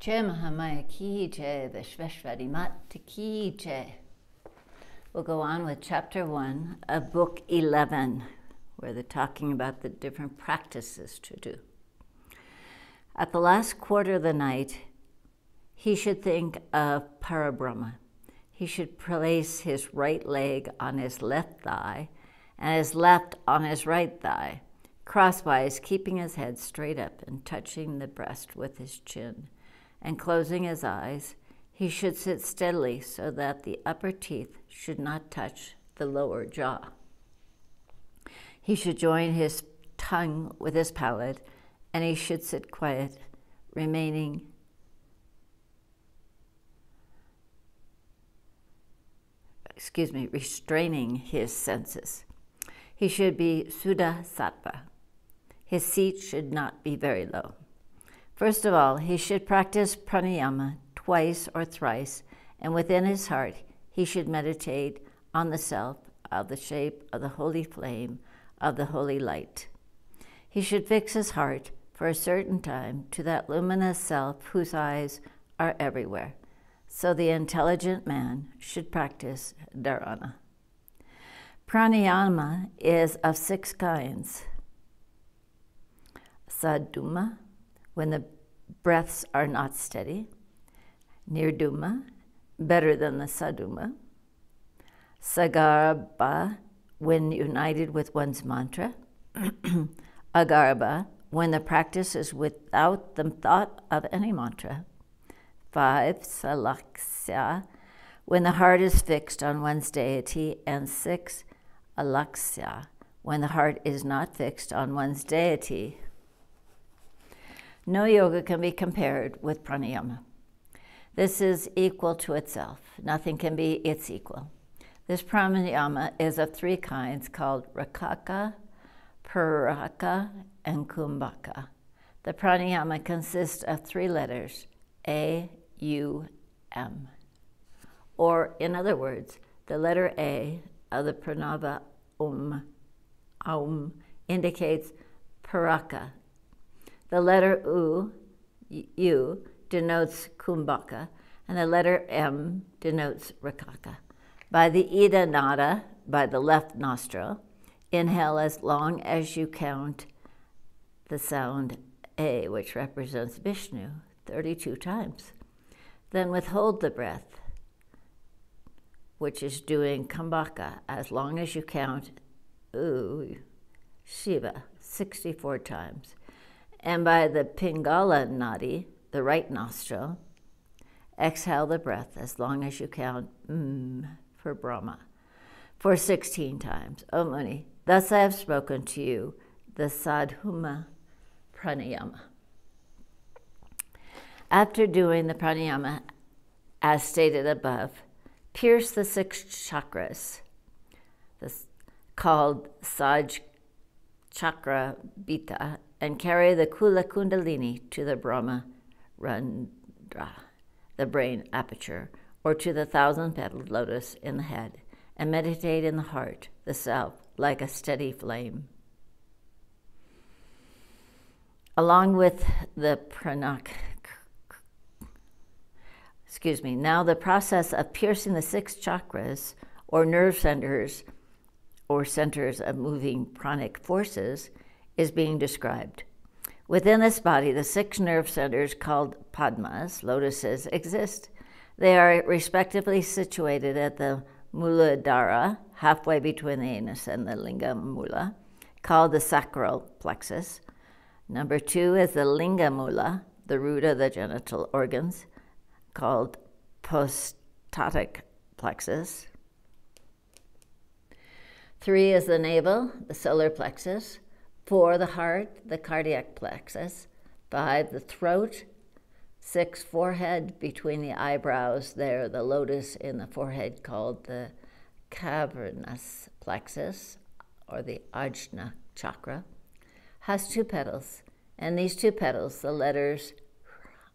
Jai Mahamaya ki jai, Vishveshwari Mata ki jai. We'll go on with chapter 1 of book 11, where they're talking about the different practices to do. At the last quarter of the night, he should think of Parabrahma. He should place his right leg on his left thigh and his left on his right thigh, crosswise, keeping his head straight up and touching the breast with his chin. And closing his eyes, he should sit steadily so that the upper teeth should not touch the lower jaw. He should join his tongue with his palate, and he should sit quiet, restraining his senses. He should be Suddha Sattva. His seat should not be very low. First of all, he should practice pranayama twice or thrice, and within his heart he should meditate on the self of the shape of the holy flame of the holy light. He should fix his heart for a certain time to that luminous self whose eyes are everywhere. So the intelligent man should practice dharana. Pranayama is of 6 kinds. Sadhuma, when the breaths are not steady. Nirduma, better than the sadhuma. Sagarbha, when united with one's mantra. Agarbha, when the practice is without the thought of any mantra. 5, Salaksya, when the heart is fixed on one's deity. And 6, Alaksya, when the heart is not fixed on one's deity. No yoga can be compared with pranayama. This is equal to itself. Nothing can be its equal. This pranayama is of 3 kinds called rakaka, puraka, and kumbhaka. The pranayama consists of 3 letters, A, U, M. Or, in other words, the letter A of the pranava Aum indicates puraka. The letter U denotes kumbhaka, and the letter M denotes rakaka. By the Ida Nada, by the left nostril, inhale as long as you count the sound A, which represents Vishnu, 32 times. Then withhold the breath, which is doing kumbhaka, as long as you count Shiva, 64 times. And by the Pingala Nadi, the right nostril, exhale the breath as long as you count for Brahma, for 16 times. O Muni, thus I have spoken to you the Sadhuma Pranayama. After doing the pranayama, as stated above, pierce the 6 chakras, called Sixth Chakra Bita, and carry the Kula Kundalini to the Brahma Randra, the brain aperture, or to the 1,000-petaled lotus in the head, and meditate in the heart, the self, like a steady flame. Along with the now the process of piercing the 6 chakras, or nerve centers, or centers of moving pranic forces, is being described. Within this body, the 6 nerve centers called padmas, lotuses, exist. They are respectively situated at the Muladhara, halfway between the anus and the linga mula, called the sacral plexus. Number 2 is the linga mula, the root of the genital organs, called prostatic plexus. 3 is the navel, the solar plexus. 4, the heart, the cardiac plexus. 5, the throat. 6, forehead, between the eyebrows there, the lotus in the forehead called the cavernous plexus, or the Arjuna Chakra, has 2 petals. And these 2 petals, the letters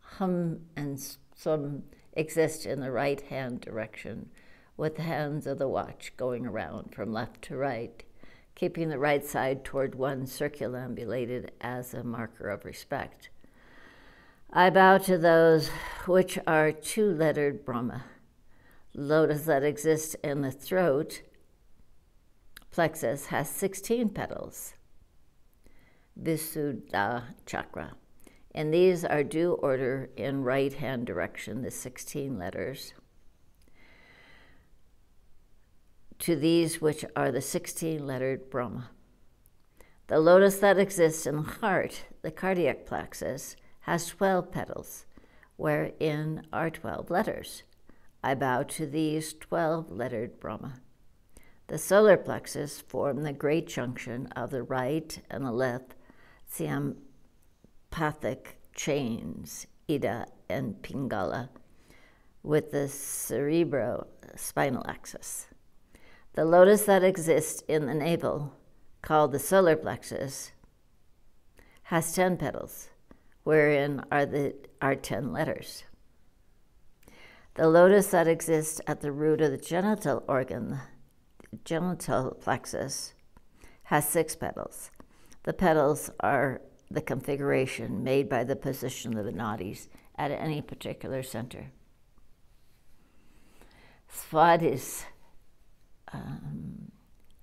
hum and sum, exist in the right hand direction, with the hands of the watch going around from left to right, keeping the right side toward one circumambulated as a marker of respect. I bow to those which are two-lettered Brahma. Lotus that exists in the throat, Plexus, has 16 petals. Visuddha Chakra. And these are due order in right-hand direction, the 16 letters, to these which are the 16-lettered Brahma. The lotus that exists in the heart, the cardiac plexus, has 12 petals, wherein are 12 letters. I bow to these 12-lettered Brahma. The solar plexus form the great junction of the right and the left sympathetic chains, Ida and Pingala, with the cerebrospinal axis. The lotus that exists in the navel, called the solar plexus, has 10 petals, wherein are 10 letters. The lotus that exists at the root of the genital organ, the genital plexus, has 6 petals. The petals are the configuration made by the position of the nadis at any particular center. Svadhisthana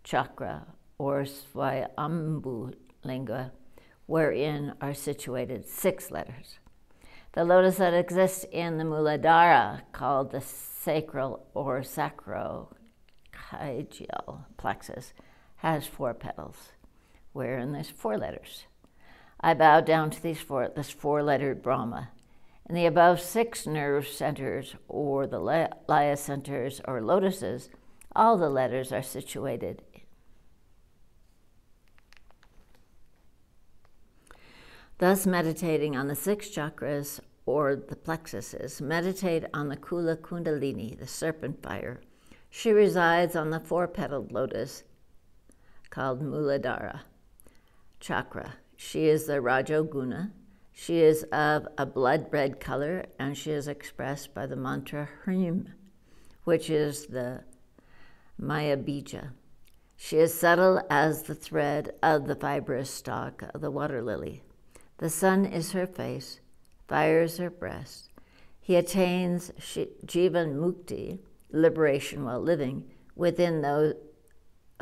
chakra, or Swayambhu lingua, wherein are situated 6 letters. The lotus that exists in the Muladhara, called the sacral or sacrocageal plexus, has 4 petals, wherein there's 4 letters. I bow down to this 4-lettered Brahma. In the above 6 nerve centers, or the laya centers, or lotuses, all the letters are situated. Thus, meditating on the 6 chakras, or the plexuses, meditate on the Kula Kundalini, the serpent fire. She resides on the 4-petaled lotus, called Muladhara Chakra. She is the Rajoguna. She is of a blood red color, and she is expressed by the mantra Hrim, which is the Maya Bija. She is subtle as the thread of the fibrous stalk of the water lily. The sun is her face, fire is her breast. He attains Jivan Mukti, liberation while living, within those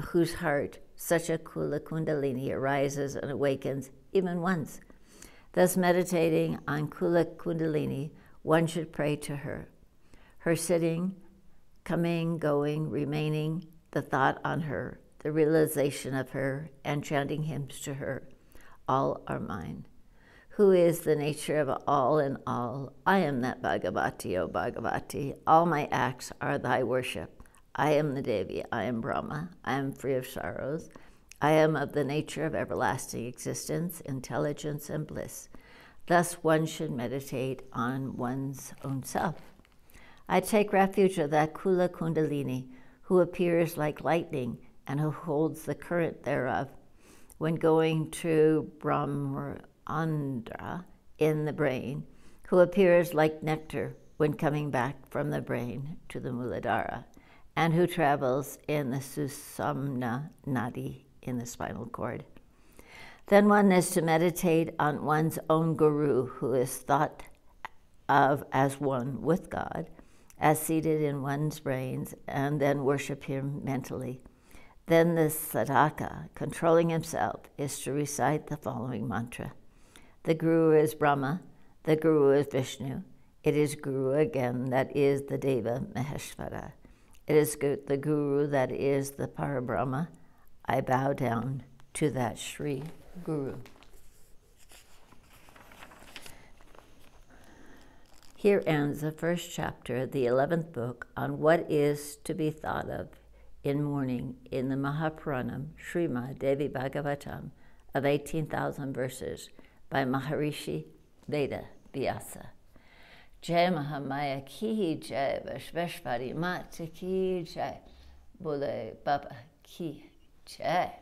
whose heart such a Kula Kundalini arises and awakens even once. Thus, meditating on Kula Kundalini, one should pray to her. Her sitting, coming, going, remaining, the thought on her, the realization of her, and chanting hymns to her, all are mine. Who is the nature of all in all? I am that Bhagavati, O Bhagavati. All my acts are thy worship. I am the Devi, I am Brahma, I am free of sorrows. I am of the nature of everlasting existence, intelligence, and bliss. Thus one should meditate on one's own self. I take refuge of that Kula Kundalini, who appears like lightning and who holds the current thereof. When going to Brahmandra in the brain, who appears like nectar when coming back from the brain to the Muladhara, and who travels in the Susamna Nadi in the spinal cord. Then one is to meditate on one's own guru, who is thought of as one with God, as seated in one's brains, and then worship him mentally. Then the sadhaka, controlling himself, is to recite the following mantra. The guru is Brahma, the guru is Vishnu, it is guru again that is the Deva Maheshvara. It is the guru that is the Parabrahma. I bow down to that Sri Guru. Here ends the first chapter, the 11th book, on what is to be thought of in morning in the Mahapuranam, Srimad Devi Bhagavatam, of 18,000 verses by Maharishi Veda Vyasa. Jai Mahamaya ki jai, Vishveshvari Mata ki jai, Bole Baba ki jai.